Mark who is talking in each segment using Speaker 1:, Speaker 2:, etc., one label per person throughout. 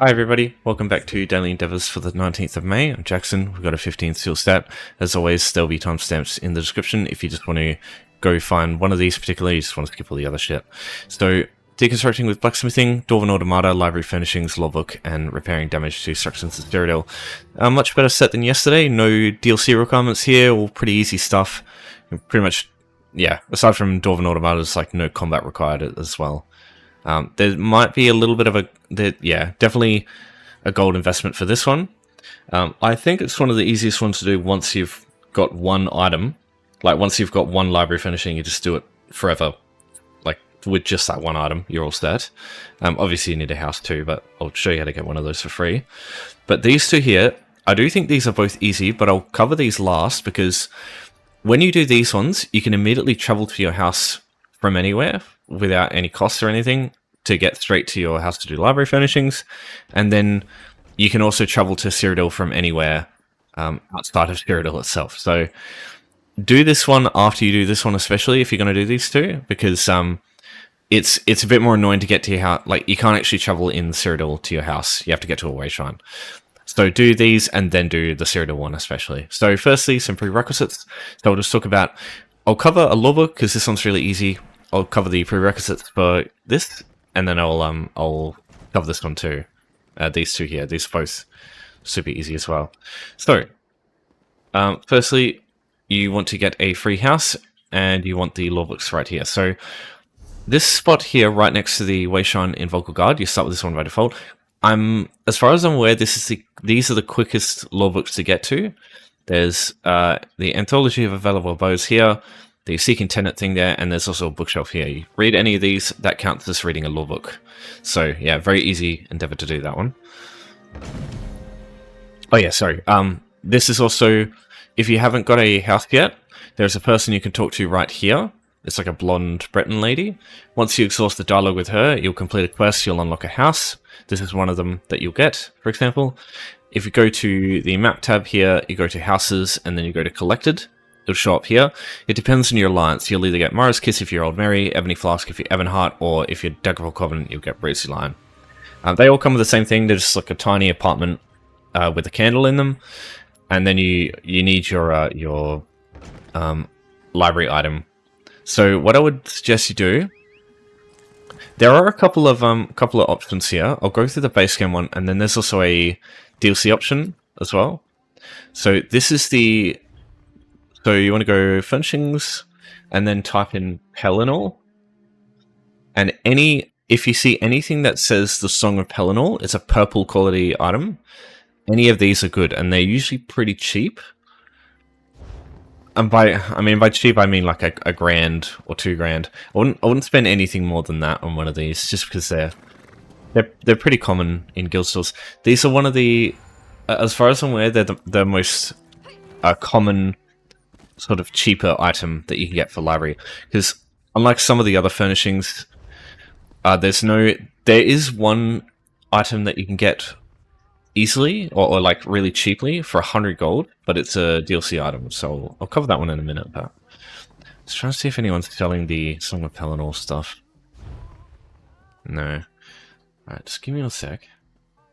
Speaker 1: Hi everybody, welcome back to Daily Endeavours for the 19th of May. I'm Jackson, we've got a 15 steel stat. As always, there'll be timestamps in the description if you just want to go find one of these particularly, you just want to skip all the other shit. So, deconstructing with Blacksmithing, Dwarven Automata, Library Furnishings, Lawbook, and repairing damage to structures in Cyrodiil. A much better set than yesterday, no DLC requirements here, all pretty easy stuff. Pretty much, yeah, aside from Dwarven Automata, there's like no combat required as well. There might be a little bit of definitely a gold investment for this one. I think it's one of the easiest ones to do once you've got one item. Like, once you've got one library finishing, you just do it forever. Like, with just that one item, you're all set. Obviously, you need a house too, but I'll show you how to get one of those for free. But these two here, I do think these are both easy, but I'll cover these last because when you do these ones, you can immediately travel to your house from anywhere without any costs or anything to get straight to your house to do library furnishings, and then you can also travel to Cyrodiil from anywhere outside of Cyrodiil itself. So do this one after you do this one, especially if you're going to do these two, because it's a bit more annoying to get to your house. Like, you can't actually travel in Cyrodiil to your house. You have to get to a way shrine. So do these and then do the Cyrodiil one especially. So firstly, some prerequisites. So I'll just talk about, I'll cover a lawbook because this one's really easy. I'll cover the prerequisites for this, and then I'll cover this one too. These two here, these are both super easy as well. So, firstly, you want to get a free house, and you want the lawbooks right here. So, this spot here, right next to the Wayshrine in Vocal Guard, you start with this one by default. As far as I'm aware, these are the quickest lawbooks to get to. There's the Anthology of Available Bows here, the Seeking Tenant thing there, and there's also a bookshelf here. You read any of these, that counts as reading a lawbook. So yeah, very easy endeavor to do that one. Oh yeah, sorry. This is also, if you haven't got a house yet, there's a person you can talk to right here. It's like a blonde Breton lady. Once you exhaust the dialogue with her, you'll complete a quest, you'll unlock a house. This is one of them that you'll get, for example. If you go to the map tab here, you go to houses, and then you go to collected. It'll show up here. It depends on your alliance. You'll either get Mara's Kiss if you're Old Mary, Ebony Flask if you're Ebonheart, or if you're Daggerfall Covenant, you'll get Breezy Lion. They all come with the same thing. They're just like a tiny apartment with a candle in them, and then you need your library item. So what I would suggest you do, there are a couple of options here. I'll go through the base game one, and then there's also a DLC option as well. So this is the. So you want to go Furnishings, and then type in Pelennor. And if you see anything that says the Song of Pelennor, it's a purple quality item. Any of these are good, and they're usually pretty cheap. And by cheap, I mean like a grand or $2,000. I wouldn't spend anything more than that on one of these, just because they're pretty common in guild stores. These are one of the, as far as I'm aware, they're the most common sort of cheaper item that you can get for library, because unlike some of the other furnishings, there is one item that you can get easily or like really cheaply for 100 gold, but it's a DLC item, so I'll cover that one in a minute. But let's try to see if anyone's selling the Song of Pelennor stuff. No. Alright, just give me a sec.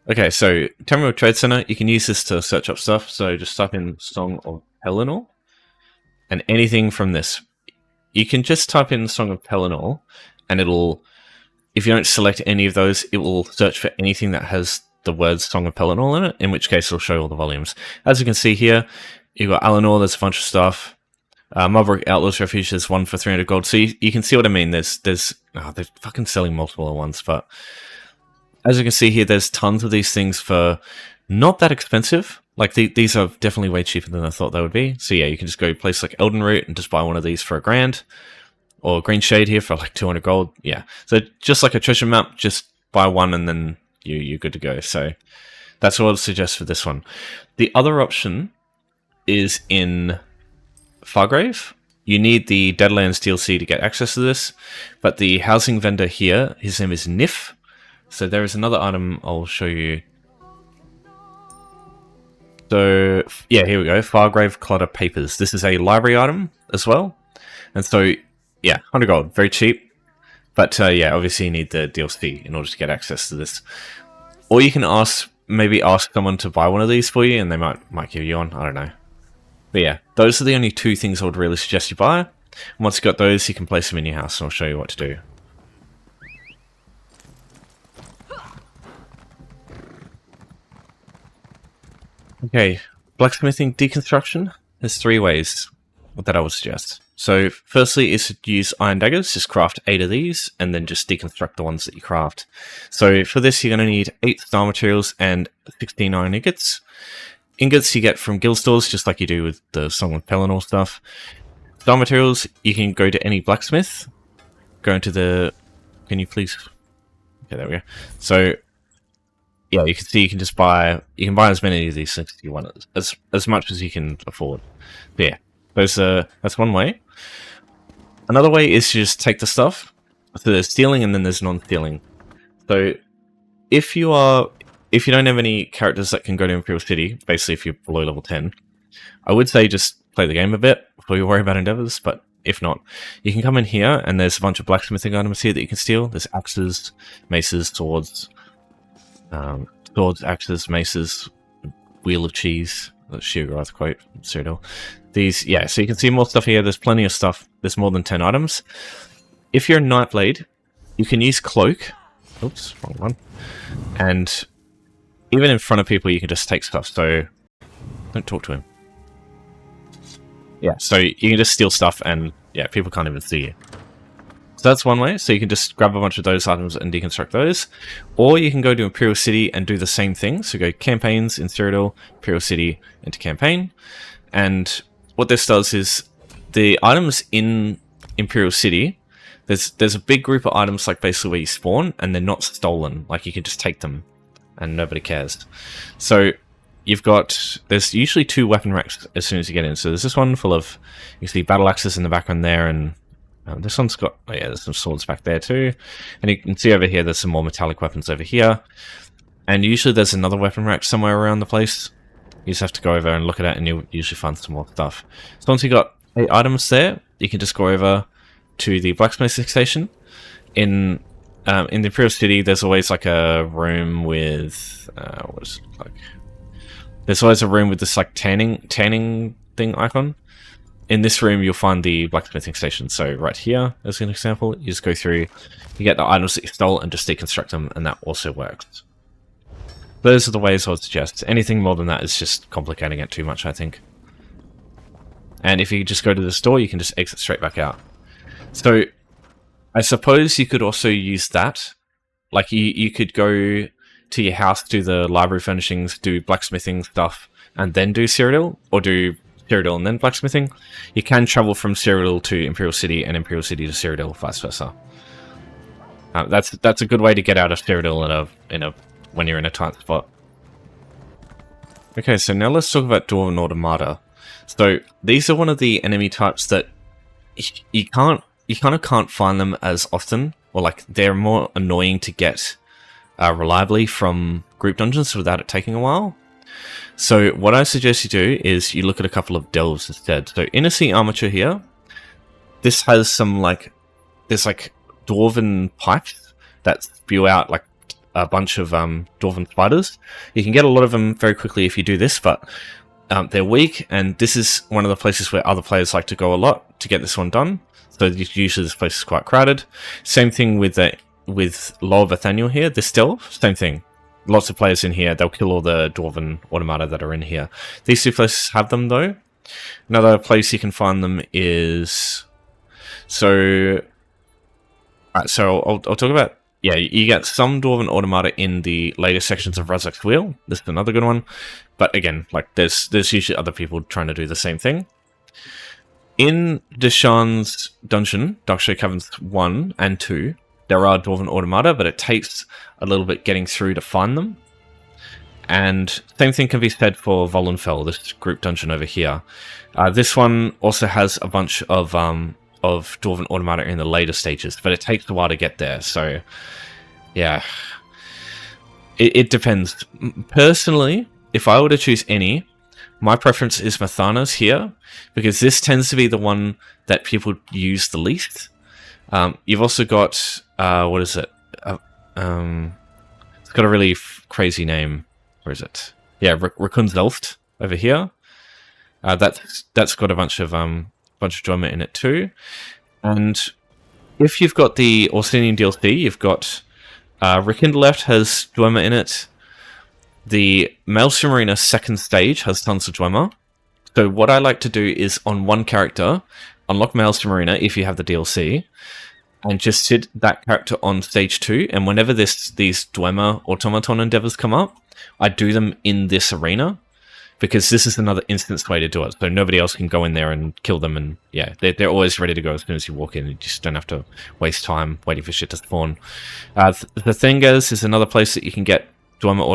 Speaker 1: Okay, so Tamriel Trade Center, you can use this to search up stuff, so just type in Song of Pelennor. And anything from this, you can just type in Song of Pelennor, and it'll, if you don't select any of those, it will search for anything that has the words Song of Pelennor in it, in which case it'll show all the volumes. As you can see here, you've got Alinor, there's a bunch of stuff. Mulbrook Outlaws Refuge, there's one for 300 gold. So you can see what I mean. They're fucking selling multiple at once, but as you can see here, there's tons of these things for not that expensive. Like, these are definitely way cheaper than I thought they would be. So yeah, you can just go place like Elden Root and just buy one of these for $1,000. Or Green Shade here for like 200 gold. Yeah. So just like a treasure map, just buy one and then you're good to go. So that's what I'd suggest for this one. The other option is in Fargrave. You need the Deadlands DLC to get access to this. But the housing vendor here, his name is Nif. So there is another item I'll show you. So, yeah, here we go. Fargrave Clutter Papers. This is a library item as well. And so, yeah, 100 gold. Very cheap. But, yeah, obviously you need the DLC in order to get access to this. Or you can maybe ask someone to buy one of these for you, and they might give you one. I don't know. But yeah, those are the only two things I would really suggest you buy. And once you've got those, you can place them in your house, and I'll show you what to do. Okay, blacksmithing deconstruction. There's 3 ways that I would suggest. So firstly is to use iron daggers, just craft 8 of these, and then just deconstruct the ones that you craft. So for this you're going to need 8 star materials and 16 iron ingots. Ingots you get from guild stores, just like you do with the Song of Pelennor stuff. Star materials, you can go to any blacksmith, go into the... Can you please... Okay, there we go. So yeah, you can see you can just buy... You can buy as many of these things as you want, as much as you can afford. But yeah, that's one way. Another way is to just take the stuff. So there's stealing and then there's non-stealing. So if you don't have any characters that can go to Imperial City, basically if you're below level 10, I would say just play the game a bit before you worry about endeavors, but if not, you can come in here and there's a bunch of blacksmithing items here that you can steal. There's axes, maces, swords, axes, maces, wheel of cheese. That's Sheargrass quote, Cyrodiil. These, yeah, so you can see more stuff here. There's plenty of stuff. There's more than 10 items. If you're a Nightblade, you can use Cloak. Oops, wrong one. And even in front of people, you can just take stuff. So don't talk to him. Yeah, so you can just steal stuff and, yeah, people can't even see you. So that's one way. So you can just grab a bunch of those items and deconstruct those. Or you can go to Imperial City and do the same thing. So go campaigns in Cyrodiil, Imperial City into campaign. And what this does is the items in Imperial City, there's a big group of items like basically where you spawn and they're not stolen. Like you can just take them and nobody cares. So there's usually 2 weapon racks as soon as you get in. So there's this one full of, you see battle axes in the background there, and this one's got, oh yeah, there's some swords back there too. And you can see over here, there's some more metallic weapons over here. And usually there's another weapon rack somewhere around the place. You just have to go over and look at it and you'll usually find some more stuff. So once you've got 8 items there, you can just go over to the blacksmithing station. In the Imperial City, there's always like a room with, what is it like? There's always a room with this like tanning thing icon. In this room, you'll find the blacksmithing station. So right here, as an example, you just go through, you get the items that you stole and just deconstruct them, and that also works. Those are the ways I would suggest. Anything more than that is just complicating it too much, I think. And if you just go to the store, you can just exit straight back out. So I suppose you could also use that. Like you could go to your house, do the library furnishings, do blacksmithing stuff, and then do Cyrodiil, or do Cyrodiil and then blacksmithing. You can travel from Cyrodiil to Imperial City and Imperial City to Cyrodiil, vice versa. That's a good way to get out of Cyrodiil when you're in a tight spot. Okay, so now let's talk about Dwarven Automata. So these are one of the enemy types that you kind of can't find them as often, or like they're more annoying to get reliably from group dungeons without it taking a while. So what I suggest you do is you look at a couple of delves instead. So Inner Sea Armature here, this has some there's dwarven pipes that spew out like a bunch of dwarven spiders. You can get a lot of them very quickly if you do this, but they're weak, and this is one of the places where other players like to go a lot to get this one done. So usually this place is quite crowded. Same thing with Lower Bethaniel here, this delve, same thing. Lots of players in here, they'll kill all the Dwarven Automata that are in here. These 2 places have them though. Another place you can find them is... So I'll talk about... Yeah, you get some Dwarven Automata in the later sections of Razak's Wheel. This is another good one. But again, there's usually other people trying to do the same thing. In Deshawn's dungeon, Darkshade Caverns 1 and 2, there are Dwarven Automata, but it takes a little bit getting through to find them. And same thing can be said for Volenfell, this group dungeon over here. This one also has a bunch of Dwarven Automata in the later stages, but it takes a while to get there, so yeah. It depends. Personally, if I were to choose any, my preference is Mathana's here, because this tends to be the one that people use the least. You've also got, what is it? It's got a really crazy name. Where is it? Yeah, Rakunzelft over here. That's got a bunch of Dwemer in it too. And if you've got the Orsinian DLC, you've got Rekindleft has Dwemer in it. The Maelstrom Arena second stage has tons of Dwemer. So what I like to do is on one character, unlock Maelstrom Arena if you have the DLC, and just sit that character on stage 2, and whenever these Dwemer automaton endeavors come up, I do them in this arena, because this is another instance way to do it, so nobody else can go in there and kill them, and yeah, they're always ready to go as soon as you walk in. You just don't have to waste time waiting for shit to spawn. The Thingers is another place that you can get Dwemer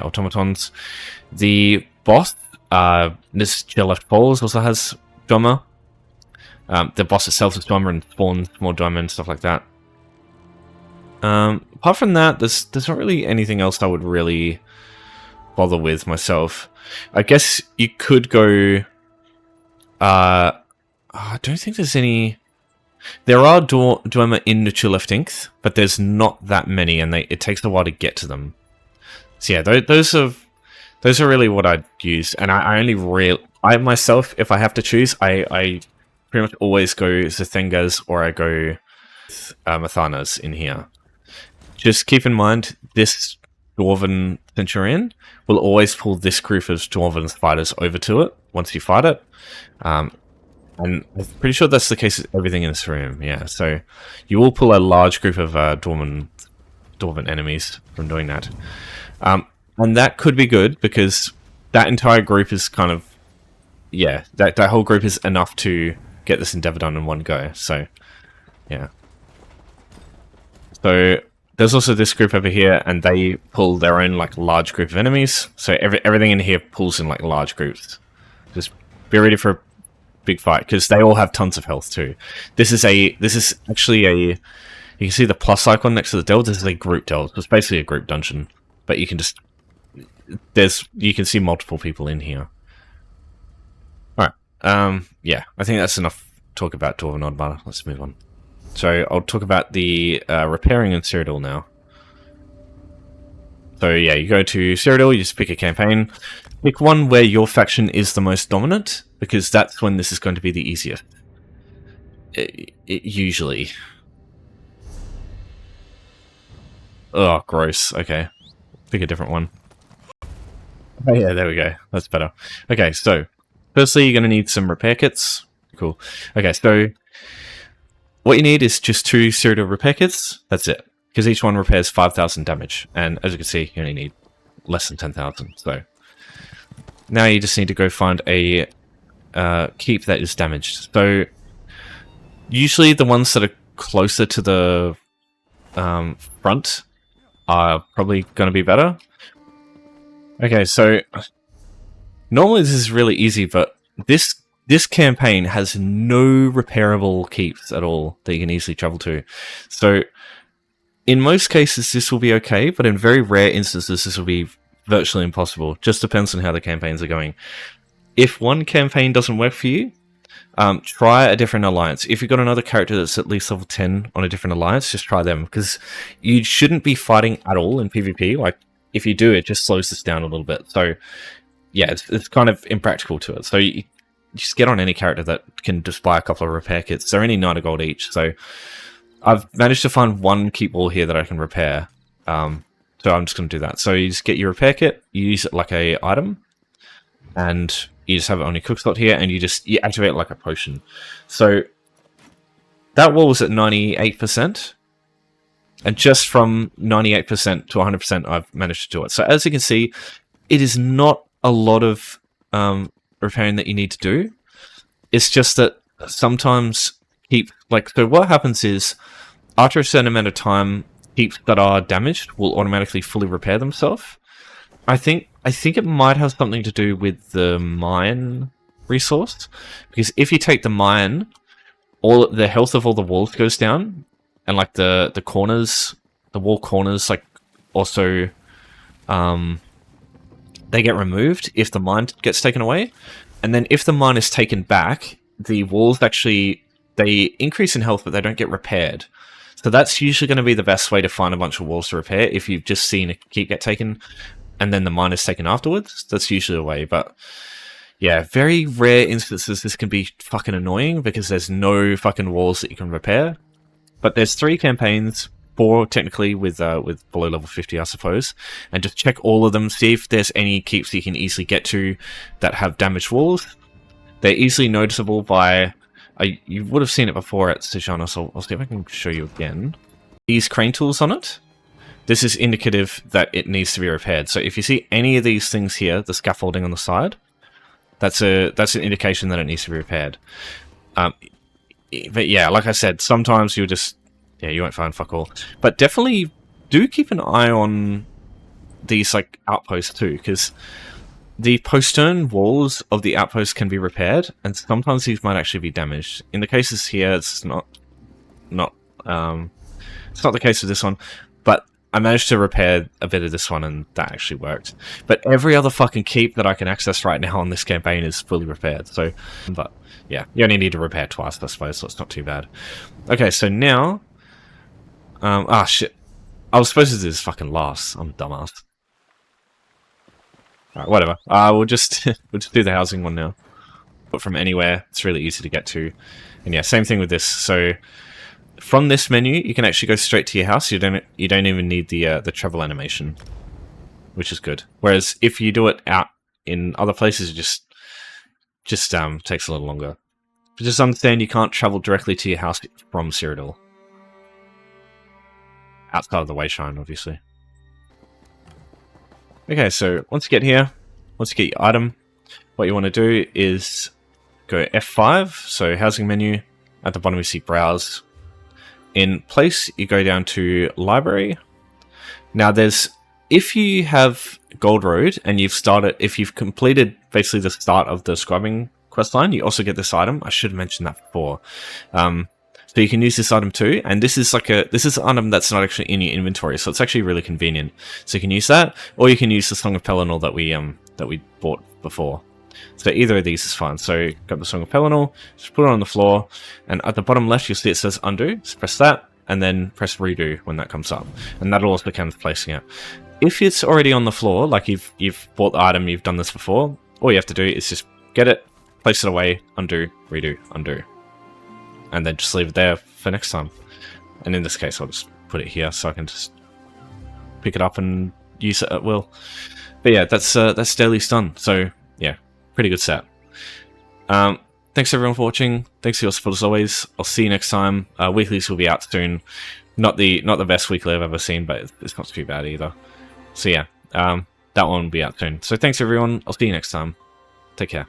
Speaker 1: automatons. The boss, this Left Falls also has Dwemer. The boss itself is Dwemer and spawns more Dwemer and stuff like that. Apart from that, there's not really anything else I would really bother with myself. I guess you could go... I don't think there's any... There are Dwemer in the Chuleftinth, but there's not that many, and it takes a while to get to them. So yeah, those are really what I'd use, and I myself, if I have to choose, I pretty much always go Zethengas or I go Mathanas in here. Just keep in mind, this Dwarven Centurion will always pull this group of Dwarven fighters over to it once you fight it. And I'm pretty sure that's the case with everything in this room, yeah. So you will pull a large group of Dwarven enemies from doing that. And that could be good, because that entire group is kind of... Yeah, that whole group is enough to get this endeavor done in one go, so... Yeah. So there's also this group over here, and they pull their own, like, large group of enemies. So everything in here pulls in, like, large groups. Just be ready for a big fight, because they all have tons of health too. This is actually a... You can see the plus icon next to the delve. This is a group delve. It's basically a group dungeon, but you can just... You can see multiple people in here. Alright, yeah, I think that's enough talk about Dwarven Automata. Let's move on. So I'll talk about the repairing in Cyrodiil now. So yeah, you go to Cyrodiil, you just pick a campaign. Pick one where your faction is the most dominant, because that's when this is going to be the easiest. Usually. Oh, gross. Okay. Pick a different one. Oh yeah, there we go. That's better. Okay, so firstly, you're going to need some repair kits. Cool. Okay, so what you need is just 2 Cyrodiil repair kits. That's it. Because each one repairs 5,000 damage. And as you can see, you only need less than 10,000. So now you just need to go find a keep that is damaged. So usually the ones that are closer to the front are probably going to be better. Okay, so normally this is really easy, but this campaign has no repairable keeps at all that you can easily travel to. So in most cases this will be okay, but in very rare instances this will be virtually impossible. Just depends on how the campaigns are going. If one campaign doesn't work for you, try a different alliance. If you've got another character that's at least level 10 on a different alliance, just try them, because you shouldn't be fighting at all in PvP. Like, if you do, it just slows this down a little bit. So, yeah, it's kind of impractical to it. So, you just get on any character that can just buy a couple of repair kits. They're only 90 gold each. So, I've managed to find one keep wall here that I can repair. So, I'm just going to do that. So, you just get your repair kit, you use it like a item, and you just have it on your cook slot here, and you activate it like a potion. So, that wall was at 98%. And just from 98% to 100%, I've managed to do it. So as you can see, it is not a lot of repairing that you need to do. It's just that sometimes so what happens is, after a certain amount of time, keeps that are damaged will automatically fully repair themselves. I think it might have something to do with the mine resource, because if you take the mine, all the health of all the walls goes down. And like the corners, the wall corners, like also, they get removed if the mine gets taken away. And then if the mine is taken back, the walls actually, they increase in health, but they don't get repaired. So that's usually going to be the best way to find a bunch of walls to repair if you've just seen a keep get taken and then the mine is taken afterwards. That's usually the way, but yeah, very rare instances this can be fucking annoying because there's no fucking walls that you can repair. But there's 3 campaigns, 4 technically with below level 50, I suppose, and just check all of them, see if there's any keeps you can easily get to that have damaged walls. They're easily noticeable by... you would have seen it before at Sejana, so I'll see if I can show you again. These crane tools on it, this is indicative that it needs to be repaired. So if you see any of these things here, the scaffolding on the side, that's an indication that it needs to be repaired. But yeah, like I said, sometimes you'll just... yeah, you won't find fuck all. But definitely do keep an eye on these like outposts too, because the postern walls of the outposts can be repaired, and sometimes these might actually be damaged. In the cases here, it's not the case with this one, but I managed to repair a bit of this one, and that actually worked. But every other fucking keep that I can access right now on this campaign is fully repaired. So, but yeah, you only need to repair twice, I suppose, so it's not too bad. Okay, so now, shit, I was supposed to do this fucking last. I'm a dumbass. Alright, whatever. We'll just do the housing one now. But from anywhere, it's really easy to get to. And yeah, same thing with this. So from this menu, you can actually go straight to your house. You don't even need the travel animation, which is good. Whereas if you do it out in other places, it just takes a little longer. But just understand you can't travel directly to your house from Cyrodiil. Outside of the Wayshrine, obviously. Okay, so once you get here, once you get your item, what you want to do is go F5, so housing menu. At the bottom you see browse. In place, you go down to library. Now if you have Gold Road and if you've completed basically the start of the scribing questline, you also get this item. I should have mentioned that before. So you can use this item too, and this is an item that's not actually in your inventory, so it's actually really convenient. So you can use that, or you can use the Song of Pelennor that we bought before. So either of these is fine. So grab the Song of Pelennor, just put it on the floor, and at the bottom left you'll see it says undo. Just press that, and then press redo when that comes up, and that'll also count as placing it. If it's already on the floor, like you've bought the item, you've done this before, all you have to do is just get it, place it away, undo, redo, undo. And then just leave it there for next time. And in this case, I'll just put it here so I can just pick it up and use it at will. But yeah, that's daily stun. So yeah, pretty good set. Thanks everyone for watching. Thanks for your support as always. I'll see you next time. Weeklies will be out soon. Not the best weekly I've ever seen, but it's not too bad either. So yeah, that one will be out soon. So thanks everyone. I'll see you next time. Take care.